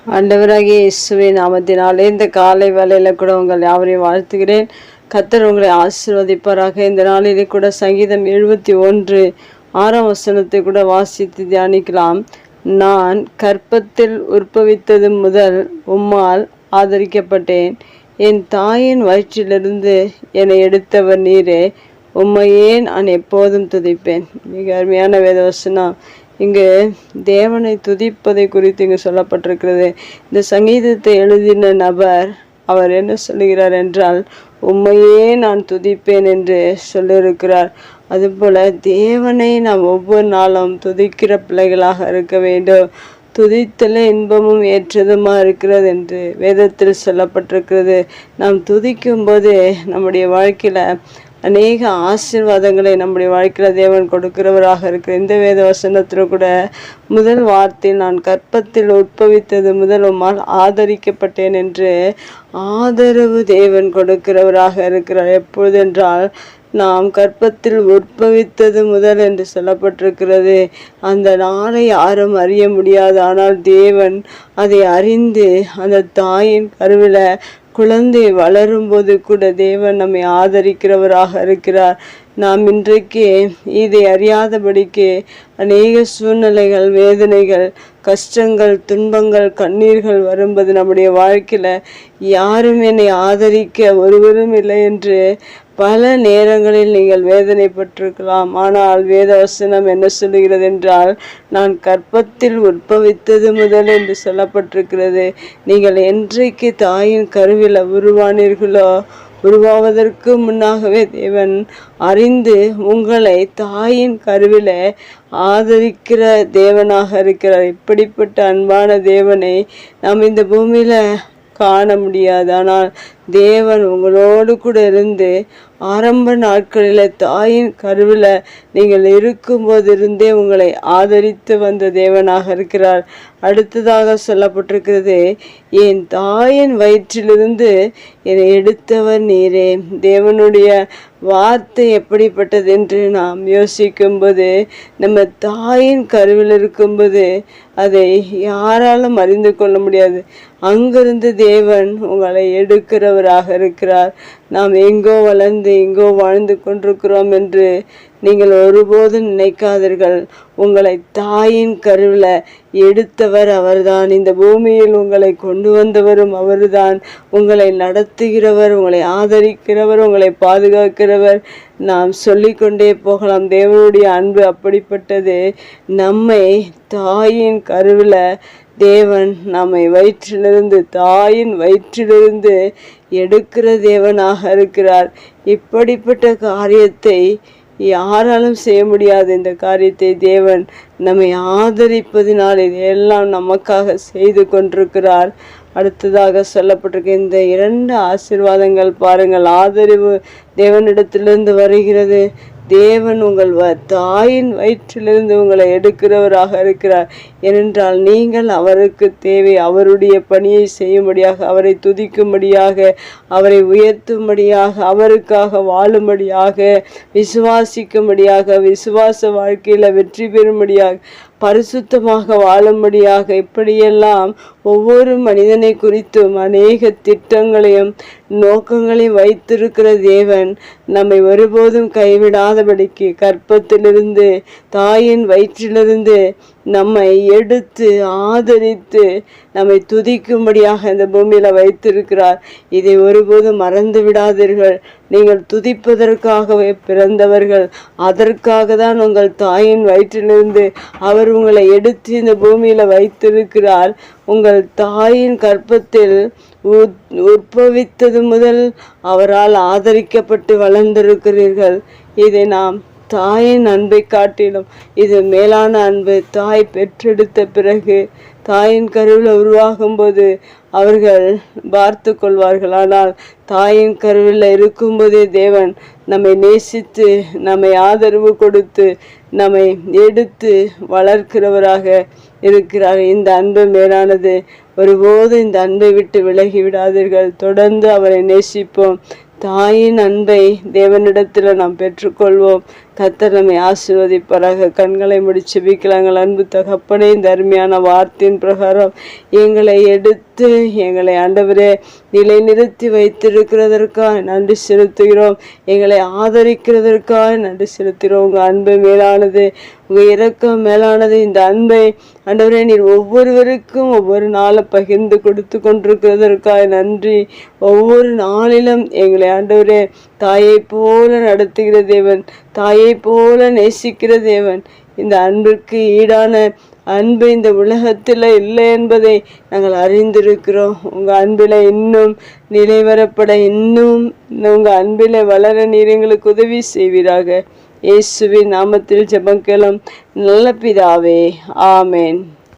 ஆண்டவராகிய இயேசுவின் நாமத்தினாலே இந்த காலை வேளையில கூட உங்கள் யாவரையும் வாழ்த்துகிறேன். கர்த்தர் உங்களை ஆசீர்வதிப்பாராக. இந்த நாளிலே கூட சங்கீதம் 71:6 கூட வாசித்து தியானிக்கலாம். நான் கற்பத்தில் உற்பவித்தது முதல் உம்மால் ஆதரிக்கப்பட்டேன். என் தாயின் வயிற்றிலிருந்து என்னை எடுத்தவர் நீரே, உம்மையே நான் எப்போதும் துதிப்பேன். மிக அருமையான வேதவசனம். இங்கு தேவனை துதிப்பதை குறித்து இங்கு சொல்லப்பட்டிருக்கிறது. இந்த சங்கீதத்தை எழுதின நபர் அவர் என்ன சொல்லுகிறார் என்றால், உம்மையே நான் துதிப்பேன் என்று சொல்லியிருக்கிறார். அதுபோல தேவனை நாம் ஒவ்வொரு நாளும் துதிக்கிற பிள்ளைகளாக இருக்க வேண்டும். துதித்தலே இன்பமும் ஏற்றதுமா இருக்கிறது என்று வேதத்தில் சொல்லப்பட்டிருக்கிறது. நாம் துதிக்கும் போது நம்முடைய வாழ்க்கையில அநேக ஆசீர்வாதங்களை நம்முடைய வாழ்க்கையில் தேவன் கொடுக்கிறவராக இருக்கிற இந்த வேத வசனத்தில் கூட முதல் வார்த்தை, நான் கற்பத்தில் உற்பவித்தது முதல் உம்மால் ஆதரிக்கப்பட்டேன் என்று ஆதரவு தேவன் கொடுக்கிறவராக இருக்கிறார். எப்பொழுதென்றால் நாம் கற்பத்தில் உற்பவித்தது முதல் என்று சொல்லப்பட்டிருக்கிறது. அந்த நாளை யாரும் அறிய முடியாது. ஆனால் தேவன் அதை அறிந்து அந்த தாயின் கருவில குழந்தை வளரும்போது கூட தேவன் நம்மை ஆதரிக்கிறவராக இருக்கிறார். நாம் இன்றைக்கு இதை அறியாதபடிக்கு அநேக சூழ்நிலைகள், வேதனைகள், கஷ்டங்கள், துன்பங்கள், கண்ணீர்கள் வரும்போது நம்முடைய வாழ்க்கையில் யாரும் என்னை ஆதரிக்க ஒருவரும் இல்லை என்று பல நேரங்களில் நீங்கள் வேதனைப்பட்டிருக்கலாம். ஆனால் வேதவசனம் என்ன சொல்லுகிறது என்றால், நான் கற்பத்தில் உற்பவித்தது முதல் என்று சொல்லப்பட்டிருக்கிறது. நீங்கள் என்றைக்கு தாயின் கருவில் உருவானீர்களோ, உருவாவதற்கு முன்னாகவே தேவன் அறிந்து உங்களை தாயின் கருவில ஆதரிக்கிற தேவனாக இருக்கிறார். இப்படிப்பட்ட அன்பான தேவனை நாம் இந்த பூமியில காண முடியாது. ஆனால் தேவன் உங்களோடு கூட இருந்து ஆரம்ப நாட்களில் தாயின் கருவில் நீங்கள் இருக்கும்போதிருந்தே உங்களை ஆதரித்து வந்த தேவனாக இருக்கிறார். அடுத்ததாக சொல்லப்பட்டிருக்கிறது, என் தாயின் வயிற்றிலிருந்து என்னை எடுத்தவர் நீரே. தேவனுடைய வார்த்தை எப்படிப்பட்டது என்று நாம் யோசிக்கும்போது, நம்ம தாயின் கருவில் இருக்கும்போது அதை யாராலும் அறிந்து கொள்ள முடியாது. அங்கிருந்து தேவன் உங்களை எடுக்கிறவராக இருக்கிறார். நாம் எங்கோ வளர்ந்து எங்கோ வாழ்ந்து கொண்டிருக்கிறோம் என்று நீங்கள் ஒருபோதும் நினைக்காதீர்கள். உங்களை தாயின் கருவில் எடுத்தவர் அவர்தான். இந்த பூமியில் உங்களை கொண்டு வந்தவரும் அவர்தான். உங்களை நடத்துகிறவர், உங்களை ஆதரிக்கிறவர், உங்களை பாதுகாக்கிறவர். நாம் சொல்லிக்கொண்டே போகலாம். தேவனுடைய அன்பு அப்படிப்பட்டது. நம்மை தாயின் கருவில் தேவன் நம்மை வயிற்றிலிருந்து, தாயின் வயிற்றிலிருந்து எடுக்கிற தேவனாக இருக்கிறார். இப்படிப்பட்ட காரியத்தை யாராலும் செய்ய முடியாது. இந்த காரியத்தை தேவன் நம்மை ஆதரிப்பதினால் இதையெல்லாம் நமக்காக செய்து கொண்டிருக்கிறார். அடுத்ததாக சொல்லப்பட்டிருக்க இந்த 2 ஆசீர்வாதங்கள் பாருங்கள். ஆதரவு தேவனிடத்திலிருந்து வருகிறது. தேவன் உங்கள் தாயின் வயிற்றிலிருந்து உங்களை எடுக்கிறவராக இருக்கிறார். ஏனென்றால் நீங்கள் அவருக்கு தேவை. அவருடைய பணியை செய்யும்படியாக, அவரை துதிக்கும்படியாக, அவரை உயர்த்தும்படியாக, அவருக்காக வாழும்படியாக, விசுவாசிக்கும்படியாக, விசுவாச வாழ்க்கையில் வெற்றி பெறும்படியாக, பரிசுத்தமாக வாழும்படியாக, இப்படியெல்லாம் ஒவ்வொரு மனிதனை குறித்தும் அநேக திட்டங்களையும் நோக்கங்களையும் வைத்திருக்கிற தேவன் நம்மை ஒருபோதும் கைவிடாதபடிக்கு கற்பத்திலிருந்து, தாயின் வயிற்றிலிருந்து நம்மை எடுத்து ஆதரித்து நம்மை துதிக்கும்படியாக இந்த பூமியில வைத்திருக்கிறார். இதை ஒருபோதும் மறந்து விடாதீர்கள். நீங்கள் துதிப்பதற்காகவே பிறந்தவர்கள். அதற்காக தான் உங்கள் தாயின் வயிற்றிலிருந்து அவர் உங்களை எடுத்து இந்த பூமியில வைத்திருக்கிறார். உங்கள் தாயின் கற்பத்தில் உற்பவித்தது முதல் அவரால் ஆதரிக்கப்பட்டு வளர்ந்திருக்கிறீர்கள். இதை நாம் தாயின் அன்பை காட்டிலும் இது மேலான அன்பு. தாய் பெற்றெடுத்த பிறகு, தாயின் கருவில் உருவாகும் போது அவர்கள் பார்த்து கொள்வார்கள். ஆனால் தாயின் கருவில் இருக்கும்போதே தேவன் நம்மை நேசித்து, நம்மை ஆதரவு கொடுத்து, நம்மை எடுத்து வளர்க்கிறவராக இருக்கிறார். இந்த அன்பு மேலானது. ஒருபோது இந்த அன்பை விட்டு விலகி விடாதீர்கள். தொடர்ந்து அவரை நேசிப்போம். தாயின் அன்பை தேவனிடத்தில் நாம் பெற்றுக்கொள்வோம். கர்த்தர் நம்மை ஆசீர்வதிப்பாராக. கண்களை மூடி ஜெபிக்கலாங்கள். அன்பு தகப்பனே, இந்த அருமையான வார்த்தையின் பிரகாரம் எங்களை எடுத்து எங்களை ஆண்டவரே நிலைநிறுத்தி வைத்திருக்கிறதற்காக நன்றி செலுத்துகிறோம். எங்களை ஆதரிக்கிறதற்காக நன்றி செலுத்துகிறோம். உங்கள் அன்பு மேலானது, உங்கள் இரக்கம் மேலானது. இந்த அன்பை ஆண்டவரே நீர் ஒவ்வொருவருக்கும் ஒவ்வொரு நாளும் பகிர்ந்து கொடுத்து கொண்டிருக்கிறதற்காக நன்றி. ஒவ்வொரு நாளிலும் எங்களை ஆண்டவரே தாயை போல நடத்துகிற தேவன், தாயை போல நேசிக்கிற தேவன். இந்த அன்பிற்கு ஈடான அன்பு இந்த உலகத்தில் இல்லை என்பதை நாங்கள் அறிந்திருக்கிறோம். உங்கள் அன்பில் இன்னும் நிலைவரப்பட, இன்னும் உங்கள் அன்பில் வளர நீர் எங்களுக்கு உதவி செய்வீராக. இயேசுவின் நாமத்தில் ஜெபம் கேளும் நல்ல பிதாவே, ஆமேன்.